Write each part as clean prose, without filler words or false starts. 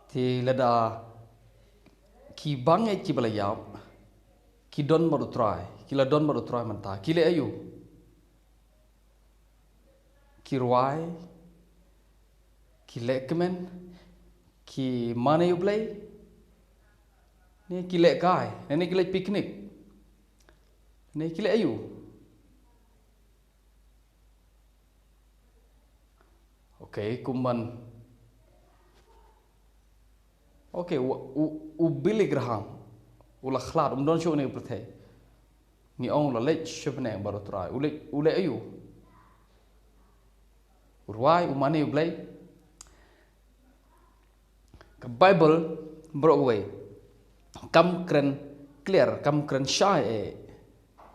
thì là đã khi bang ấy khi bala yam khi don baru try khi là don baru try manta khi lệ ayu khi ruai khi lệ kemen khi mana yu play ni khi lệ kai ni khi lệ picnic ni khi lệ ayu okay kuman okay u Billy Graham ula khlat don show ni perthe ni ong la lech shibne baru try ule ayu ruai umani ublay ka Bible Broadway kam kren clear kam kren shy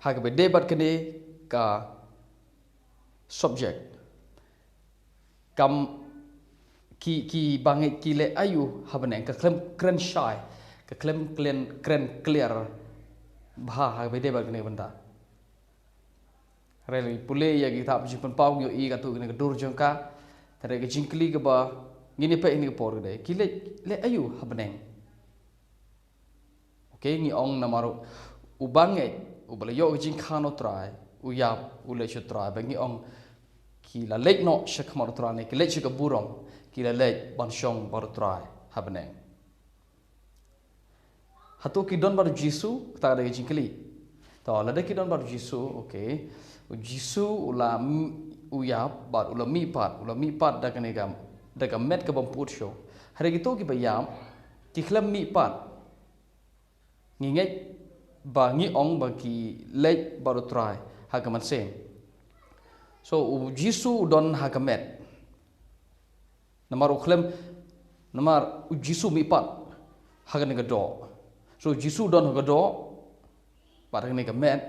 ha ka be debat kene ka subject kam ki bangai ki le ayu habane ka klem kren shy ka klem kren clear bha ha be debat kene benda reli pule ya kita pun pau yo i ka tu kene dur jongka tare ke jingkli ke ba ngini pe ini ke por de ki le ayu habane okay ni ong namaru ubange ubale yo jing khano try uyap ule chu try ba ni ong ki la lek no shak mar try ne ki le chu ka burong ki la lek ban shong bar try habane hatu ki don bar jisu ta de jingkli to la de ki don bar jisu okay jisu ula uyap bar ula mi pat da kane gam daga met ka bamput show hari gitu ki bayam ki khlam mi pat ngi ngai ba ngi ong ba ki lek baru try ha ka man sen so jisu don ha ka met namar khlam namar jisu mi pat ha ka ne ga do so jisu don ha ka do ba ka ne ka met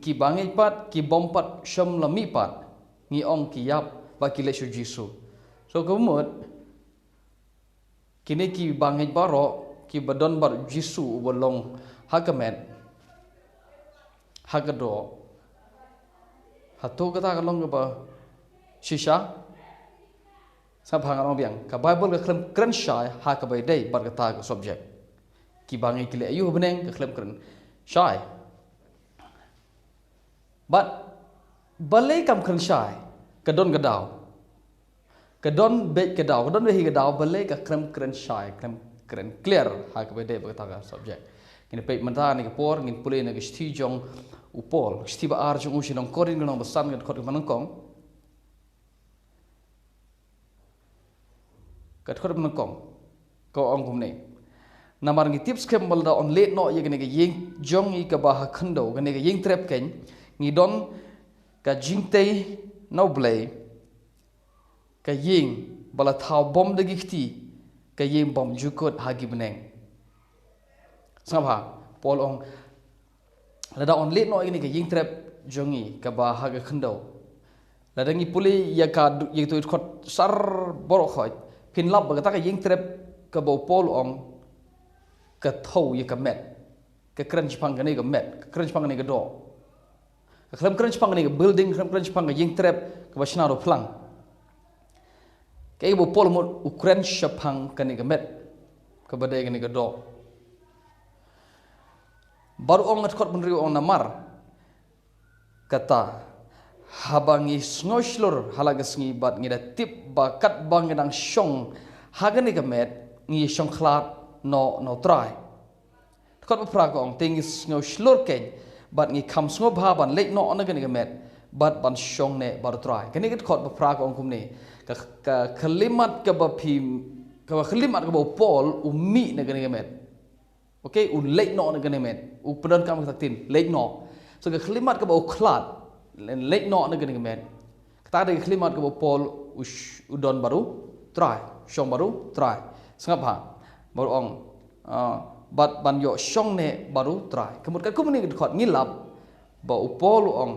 ki bangai pat ki bompat sham la mi pat ngi ong ki yap ba ki le shu jisu so kemud kini ki bangai baro ki badon bar jisu bolong hakamet hagado hatu kata kalong ba shisha sa bhangarong biang ka bible ka klem kren shy ha ka bai dei bar kata ka subject ki bangai ki le ayu beneng ka klem kren shy but balai kam kren shy kadon gadau kadon bet kadau kadon behi kadau balai ka krem kren shy krem kren clear ha ka bede ba ta subject kini pe menta ni ka por ngin pule na sti jong upol sti ba ar jong usinong korin ngong basan ngat khot manang kong kat khot manang kong ko ong kum nei namar ngi tips kem bal da on late no ye gane ga ying jong i ka ba ha khando gane ga ying trap ken ngi don ka jingtei no blay ka ying bala thau bom de gifti ka ying bom jukot hagi beneng sabha pol ong lada on let no ini ka ying trap jongi ka ba haga khando lada ngi puli ya ka ye to khot sar boro khoj pin lab ba ta ka ying trap ka bo pol ong ka thau ye ka met ka crunch pang ka ne ka met ka crunch pang ne ka do ka khlam crunch pang ne ka building khlam crunch pang ka ying trap ka ba shna ro phlang cái bộ pol một Ukraine shapang cái này cái met cái bade cái này cái do baru ông ngat khot benriu ông namar kata habangi sngoslur halagasngi bat ngida tip ba kat bang nang shong hagan cái met ngi shong khlat no try khot pra ko ông ting sngoslur ken bat ngi kham sngo bha ban lek no na cái met bat ban shong ne baru try cái này cái khot pra ko ông kum ne ka kalimat ka ba phim ka kalimat ka ba pol umi na gani met okay u late no na gani met u pran kam ka tin late no so ka kalimat ka ba khlat late no na gani met ta de kalimat ka ba pol u don baru try shong baru try sangap ha baru ong bat ban yo shong ne baru try kemut ka kum ni khot ngilap ba u pol ong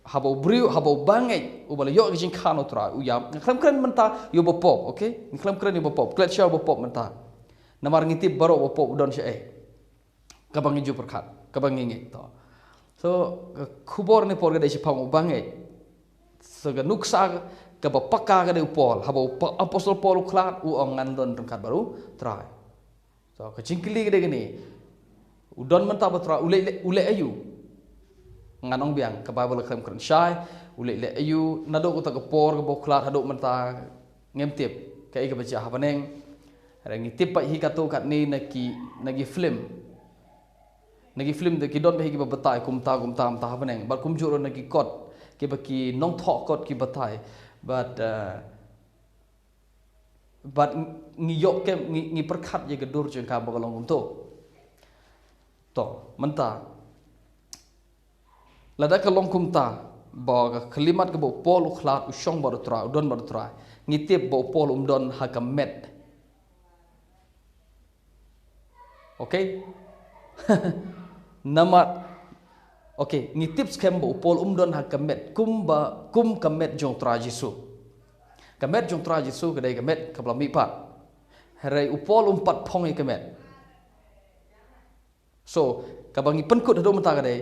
habo briu habo bangai ubala yo kijing khano tra uyam khlam kren menta yo bopop okay khlam kren yo bopop klet sha bopop menta namar ngiti baro bopop don sha kabang ju perkhat kabang ngi to so khubor ne porga de pang bangai so ga nuksa ke bapaka ke upol habo apostol Paul klat u ngan don tengkat baru try so ke cingkili ke gini udon menta batra ule ayu nganong biang ke Bible klem keren syai ule ayu nado ko ta ke por ke boklat hado menta ngemtip ke baca habaneng rangi tip hi katu kat ni nagi film de ki don be ki batai kumta mta habaneng bar kumjuro nagi kot ke baki nong thok kot ki batai but ngiyok ke ngi perkat ye gedur jeng ka bagalong untuk to menta lada ka long kumta ba kalimat ke bo pol khlat usong bar tra udon bar tra ngitip bo pol don hakamet okay namat okay ngitip skem bo pol don hakamet kum kamet jong tra Jesu kamet jong tra Jesu kedai kamet kabla mi pat harai upol pat phong kamet so kabangi penkut hado menta kadai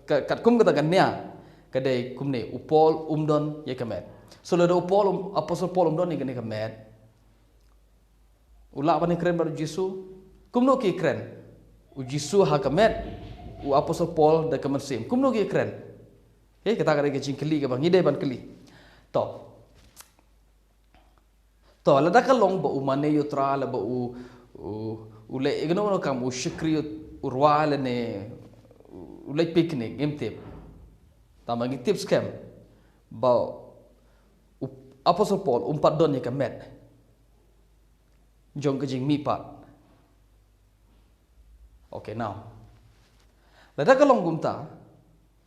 kat kum kata gania kadai kum ne upol don ye kamet so lado upol apostol Paul don ni kamet ula bani keren baru Jesu kum no ki keren u Jesu ha kamet u apostol Paul da kamet sim kum no ki keren kata kadai ke jingkeli ke bangi dai ban keli to lada ka long ba umane yutra la ba ule igno no kam u shikri urwale ne ule picnic gemtip tamangi tips kem ba apostol Paul umpat don ye kamet jong kejing mi pat okay now lada ka long gumta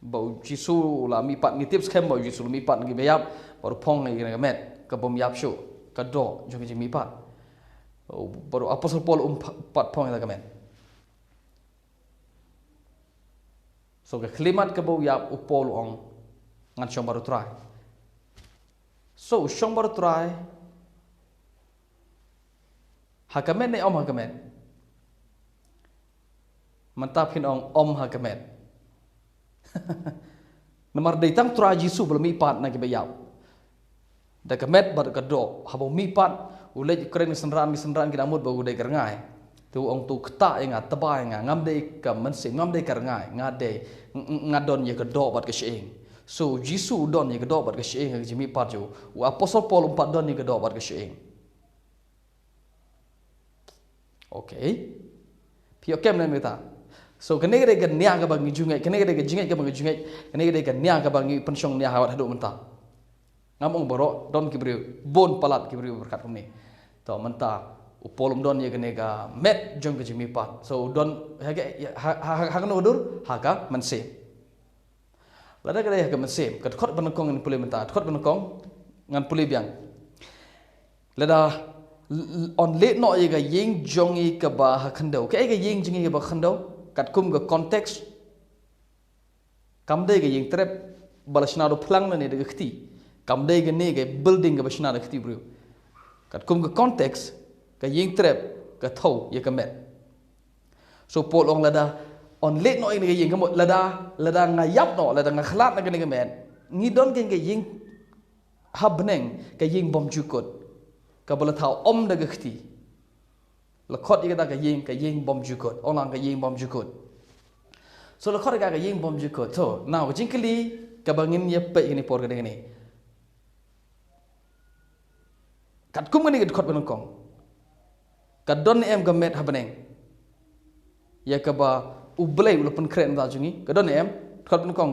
ba Jisu la mi pat ngi tips kem ba Jisu mi pat ngi bayap baru pong ngi kamet ka bom yap shu kado jong kejing mi pat baru apostol Paul pat pong ngi kamet so ke kalimat ke bau yap upol ong ngan syong baru try so syong baru try hakamet ne om hakamet mantapin om hakamet nomor datang try Jesu belum ipat na ke bayap da kamet bar kado habo mi pat ulej keren senran kinamut bau dai kerengai tu ong tu kta nga taba nga ngamde ka mense ngamde kerengai ngade ngadon ye kado bat ke shing so Jesu don ye kado bat ke shing ke jimi pat jo u apostol Paul umpat don ye kado bat ke shing okay pio kem na meta so kene gede ke nia ka bang jungai kene gede ke jingai ka bang jungai kene gede ke nia ka bang pensyong nia hawat hadu menta ngamong boro don kibriu bon palat kibriu berkat kami to menta upolum don ye kene ka met jong ke jimi pat so don ha no dur ha ka mense lada kede ka mense kat khot banakong ngan puli menta khot banakong ngan puli biang lada on let no ye ga ying jong i ka ba ha khando ke ga ying jing ga ba khando kat kum ga context kam de ga ying trap balasna do phlang na ne de khti kam de ga ne ga building ga basna de khti bro kat kum ga context ka ying trap ka thau ye ka met so Paul ong lada on let no in ga ying kamot lada ngayap no lada ngakhlat na ga met ngi don ken ga ying habneng ka ying bom jukot ka bala thau om da ga khti la khot ye ga ka ying bom jukot ong lang ka ying bom jukot so la khot ga ying bom jukot so now jingkeli ka bangin ye pe ni por ga ni kat kum ni ga khot banong kadon em gamet habaneng ya kaba ublay ulapun kren da jungi kadon em khot pun kong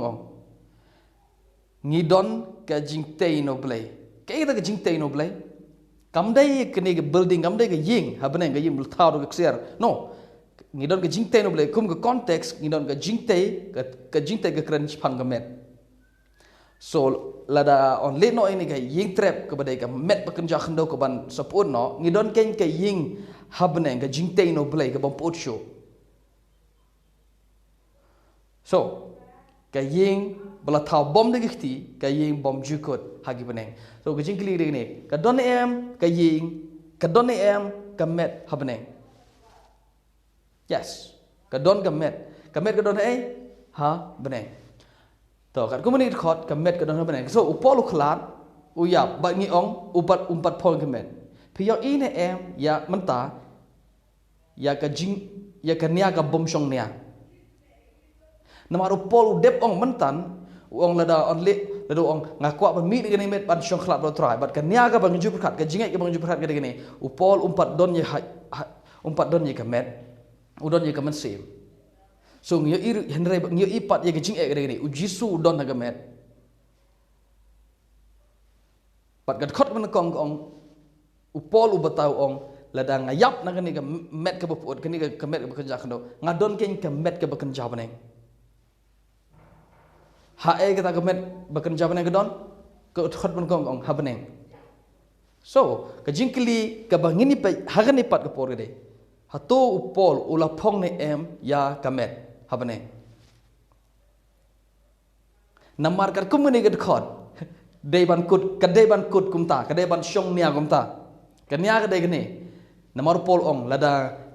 ngi don ka jingtei no blay ke ida ka jingtei no blay kam dai kene ga building kam dai ga ying habaneng ga ying bul thau do ksier no ngi don ka jingtei no blay kum ka context ngi don ka jingtei ka kren phang gamet so lada on le no ini ga ying trap ka badai ka met pakan ja khando ka ban sapun no ngi don ken ka ying habneng ka jingtei no blay ka bom pot show so ka ying bala thau bom de gikti ka ying bom jukot hagi baneng so ka jingkli de ni ka don em ka ying ka don em ka met habneng yes ka don ka met ka don ha baneng to kat kumani khot ka met ka don baneng so upol khlat uyap bat ngi ong upat umpat pol kemet pio ine ya menta ya ka jing ya ka nia ka bom shong nia namaru pol dep ong mentan ong lada on le lada ong ngakwa ban mi ni met ban shong khlap lo trai bat ka nia ka bang ju perkat ka jingai ka bang ju perkat ka gini upol umpat don ye umpat don ye ka met udon ye ka men sim so ngyo ir henre ngyo ipat ye ka jingai ka gini ujisu don ka met pat gat khot man kong ong upol ubatau ong lada ngayap na kani ka met ka bopot kani ka met ka bekerja kando ngadon ken ka met ka bekerja baneng hae kita ka met bekerja baneng kedon ka khot man kong ong ha baneng so ka jingkli ka bangini pa hagani pat ka por gede hato upol ula phong ne ya ka met ha baneng namar ka kumani ged khot dei ban kut ka dei ban kut kumta ka dei ban shong nia kumta ka nia ka dei gani namar pol ong lada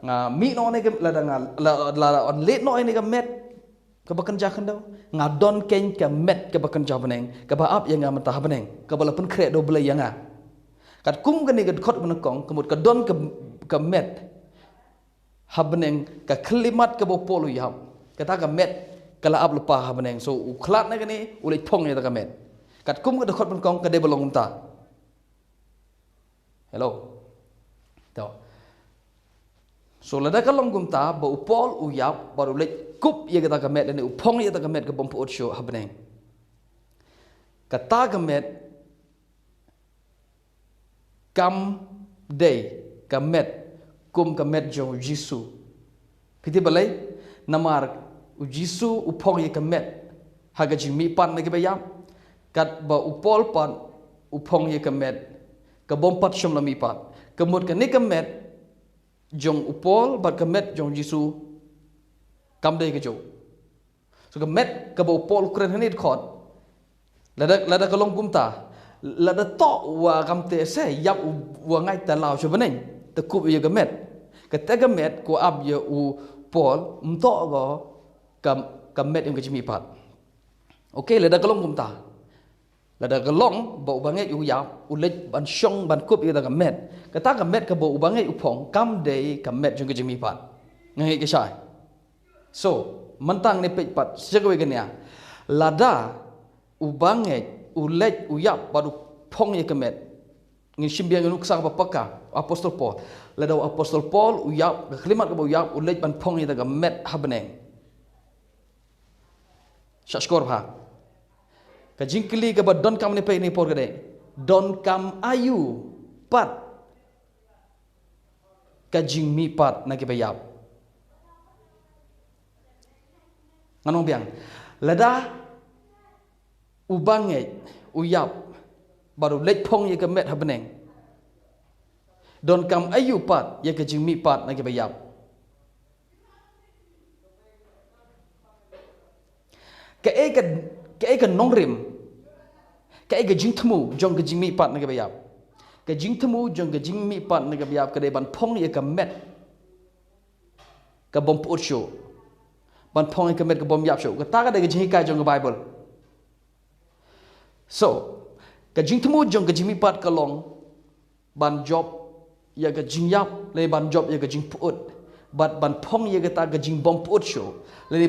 nga mi no ne lada nga la on let no ne ka met ka bekerja kandau nga don ken ka met ka bekerja baneng ka ba ap yang nga mata baneng ka bala pun kre do bele yang nga kat kum gani ged khot ban kong kemut ka don ka met ha baneng ka klimat ka bo polu yam kata ka met kala ap lupa ha baneng so u khlat na gani ulai thong ya ka met kat kum ged khot ban kong ka de balong ta hello to so lada kalong gumta ba upol uyap baru lek kup ye kata kamet dan upong ye kata kamet ke bompo show habneng kata kamet kam day kamet kum kamet jo jisu piti balai namar ujisu upong ye kamet haga jimi pan lagi bayam kat ba upol pan upong ye kamet ke bompat shom lami pan kemut ke ni kamet jong upol bat kemet jong jisu kam dei ke jo so kemet ke bo upol kren hanit khot lada kalong kumta lada to wa kam te se yap wa ngai ta lao cho beneng te kup ye kemet ke te kemet ko ab ye u pol mto go kemet yang ke jimi pat okay lada kalong kumta lada galong bau banget uyap ulet ban shong ban kup ida kamet kata kamet ke bau banget upong kam dei kamet jung ke jemi pat ngai ke sai so mentang ne pet pat segawe genia lada ubanget ulet uyap baru pong ye kamet ngin simbiang nuk sang papaka apostol Paul lada apostol Paul uyap ke kalimat ke bau uyap ulet ban pong ida kamet habneng syakor ha ka jingkli ka ba don kam ni pe ni por gade don kam ayu pat ka jing mi pat na ke bayap nganong biang lada ubange uyap baru lek phong ye ka met habneng don kam ayu pat ye ka jing mi pat na ke bayap ka e ka nongrim ka e ka jing tmu jong ka jing mi pat na ka bayap ka jing tmu jong ka jing mi pat na ka bayap ka de ban phong ye ka met ka bom put show ban phong ye ka met ka bom yap show ka ta ka de ka jing kai jong ka bible so ka jing tmu jong ka jing mi pat ka long ban job ya ka jing yap le ban job ya ka jing put ban phong ye ka ta ka jing bom put show le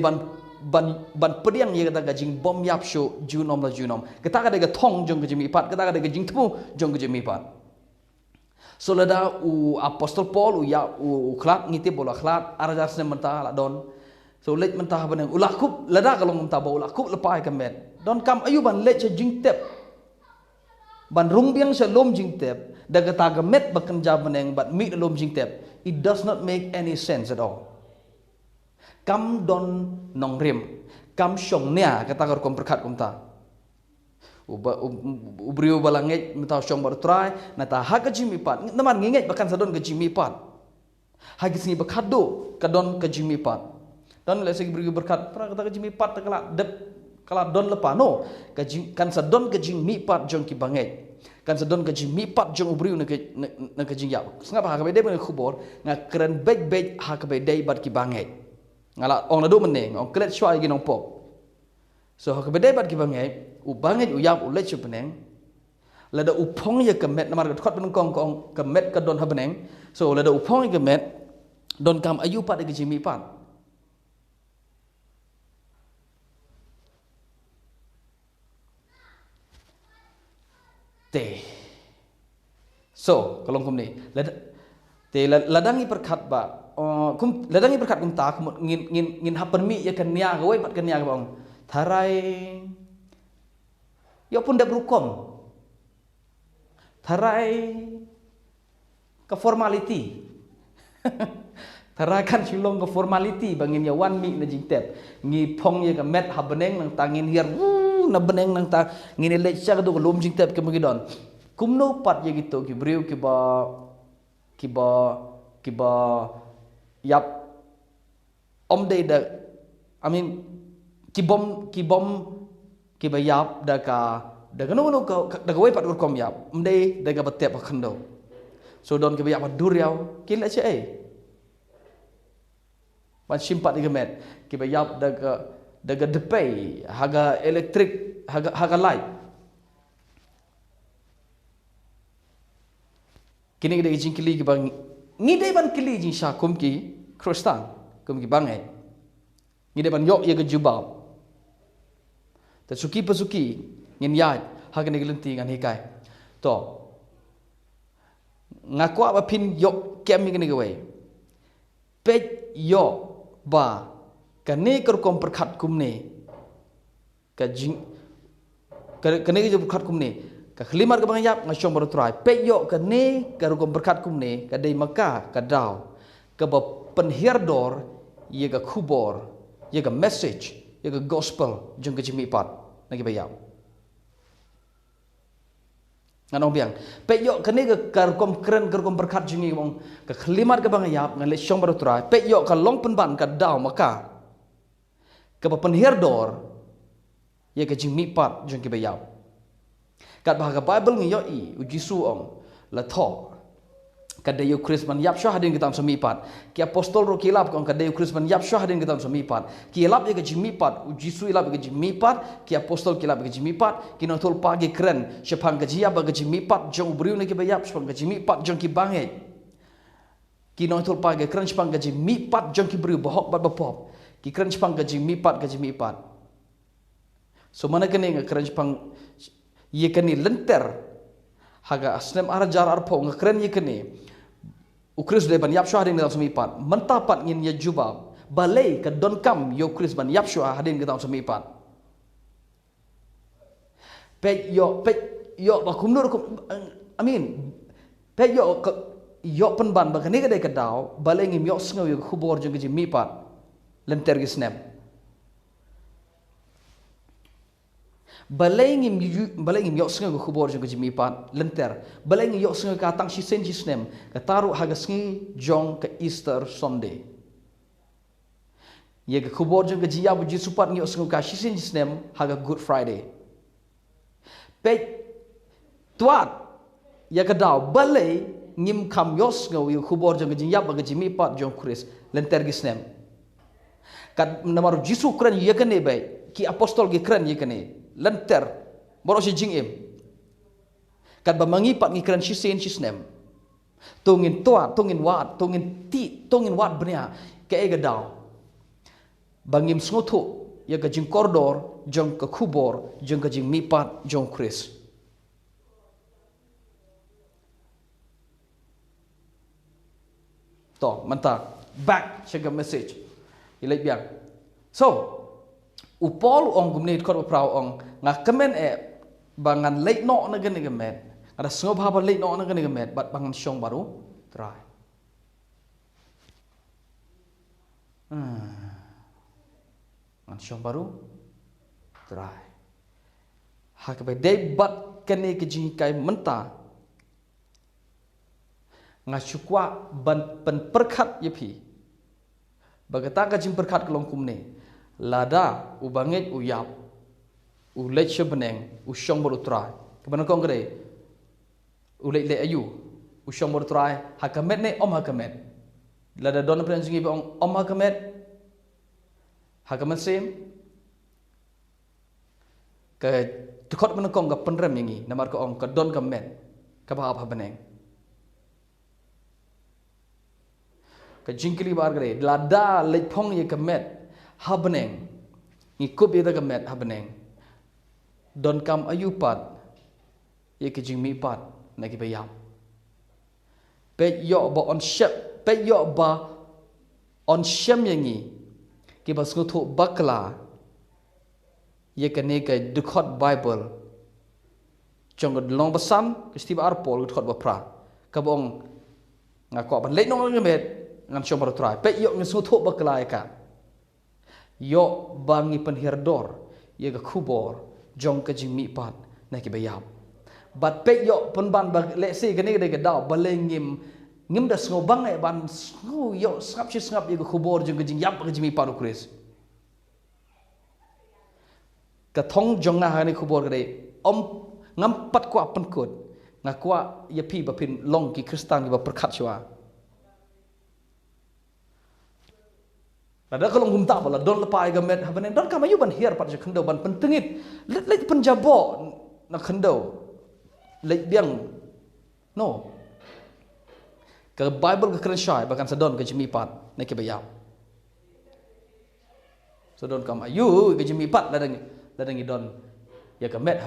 ban pediang ye kata gajing bom yap show junom la junom kata kada ga thong jong gajimi pat kata kada gajing tmu jong gajimi pat so lada u apostol Paul u ya u khlat ngiti bola khlat arajar se menta la don so let menta baneng ulakup lada kalong menta ba ulakup lepai kamet don kam ayuban let che jing tep ban rungbiang se lom jing tep da kata gamet bakan jabaneng bat mi lom jing tep it does not make any sense at all kam don nong rim kam shong nia kata kor kom perkat kumta ubriu balanget meta shong bar try nata ha ka jimi pat naman nginget bakan sadon ka jimi pat ha gisni bakado kadon ka jimi pat don le segi briu berkat pra kata ka jimi pat kala dep kala don lepa no ka kan sadon ka jimi pat jong ki banget kan sadon ka jimi pat jong ubriu na ka jingya ngapa ha ka bede ben khubor nga keren bej ha ka bede bat ki banget ngala ong nadu meneng ong klet shwai gi nong pop so ha ka bede bat ki banget u banget u yap u let chu peneng lada upong ya kemet namar khot ben kong kemet ka don habeneng so lada upong ya kemet don kam ayu pat ke jimi pat te so kalong kum ni lada te ladangi perkat ba kum ladangi perkat kum ta kum ngin hapen mi ya kan nia gawai pat kan nia bang tharai yo pun dak rukom tharai ke formality tarakan silong ke formality bangin ya wan mi na jingtep ngi pong ya ke met habeneng nang tangin hiar na beneng nang ta ngini leccha do lom jingtep ke magidon kumno pat ya gitu ki briu ki ba yap om de da I mean ki bom ki ba yap da ka no da ka wai pat kom yap om de da ka batep khando so don ki ba yap dur yaw ki la che ai ban simpat di met ki ba yap da ka depay haga electric haga light kini de jing kili ki bang ni de ban kili jing sha kum ki krostan kum ki bangai ni de ban yok ye ke jubab ta suki pasuki ngin ya haga ne gelenti ngan hikai to ngakwa ba pin yok kem ni ke wei pej yo ba kane kar kom perkhat kum ne ka jing kane ke perkhat kum ne ka khlimar ka bang yap ngashom baru trai pe yo ka ne ka rukom berkat kum ne ka dei maka ka daw ka ba penhirdor ye ka khubor ye ka message ye ka gospel jung ka jimi pat nagi bayam nganong biang pe yo ka ne ka rukom kren ka rukom berkat jungi bang ka khlimar ka bang yap ngale shom baru trai pe yo ka long penban ka daw maka ka ba penhirdor ye ka jimi pat jung ki bayam kat bahaga Bible ngi yoi uji suong la tho kadayu Krisman yap syah hadin kitam semipat ki apostol ro kilap kong kadayu Krisman yap syah hadin kitam semipat ki lap ye ke jimipat uji su ilap ke jimipat ki apostol kilap ke jimipat ki notol pagi keren syapang ke jia ba ke jimipat jong briu ne ki bayap syapang ke jimipat jong ki bangai ki notol pagi keren syapang ke jimipat jong ki briu bohok bat bapop ki keren syapang ke jimipat so mana kene keren syapang ye kani lenter haga asnem arajar arpo ngakren ye kani ukris de ban yap syah hadin dalam semipat mentapat ngin ye jubab balai ke don kam yo ukris ban yap syah hadin dalam semipat pe yo ba kumnur amin pe yo penban ba kani ke daw balai ngim yo sngaw yo khubor jeng ke mipat lenter ge snem balai ngim yok senga khubor jong jimi pat lenter balai ngim yok senga ka tang sisen jisnem ka taru haga sengi jong ka Easter Sunday ye ka khubor jong jiya bu jisupat ngim yok senga ka sisen jisnem haga Good Friday pe tuat ya ka daw balai ngim kam yok senga wi khubor jong jiya ba jimi pat jong Chris lenter gisnem kat namaru jisu kran ye ka ne bay ki apostol ge kran ye ka ne lenter boro si jing em kat ba mangipat ngikran sisen sisnem tungin tuat tungin wat tungin wat benya ke ega daw bangim sngotu ya ka jing kordor jong ka khubor jong ka jing mipat jong Chris to manta back check message ilai biang so upol ong gumne khot prau ong nga kemen bangan late no na gani gamet ada sngob haba late no na gani gamet bat bangan syong baru try ngan syong baru try hak be de bat kene ke jing kai menta nga chukwa ban pen perkhat yepi bagata ka jing perkhat kelong kumne lada ubanget uyap ulet sebeneng usyong berutrai kebenar kong gede ulet le ayu usyong berutrai hakamet ne om hakamet lada dona prensingi om hakamet hakamet sem ke Dekot menekong ke penrem yangi namar ke ong ke don ke met ke bahap habeneng. Ke jingkili bar gede lada lepong ye ke met habeneng. Ngikup ye ke met habeneng. Don kam ayupat ye ke jingmi pat na ki bayam. Pe yo ba on shep pe yo ba on shem yangi ki bas ngutu bakla ye ke ne ke dekot Bible jong long basam ke stib arpol dekot ba pra ka bong ngako ban le nong ngemet ngan shomar trai pe yo ngutu bakla ka yo bangi penhirdor ye ke kubor jong ke jingmi pat na ki bayam. But pe yo penban ba le si ke ne ke daw balengim ngim da sngo bang e ban sngo yo sngap ye ke kubor jong ke jing yap ke jingmi pat ukris. Katong jong na hani kubor gede om ngampat kwa penkut ngakwa yepi bapin long ki kristan ba perkat chwa ada kalau ngumta bala don lepai gamet habanen don kamayu ban hier pat khendo ban pentengit let penjabo na khendo let biang no ke Bible ke krensyai bahkan sedon ke jemi pat nek ke bayam sedon kamayu ke jemi pat ladang don ya gamet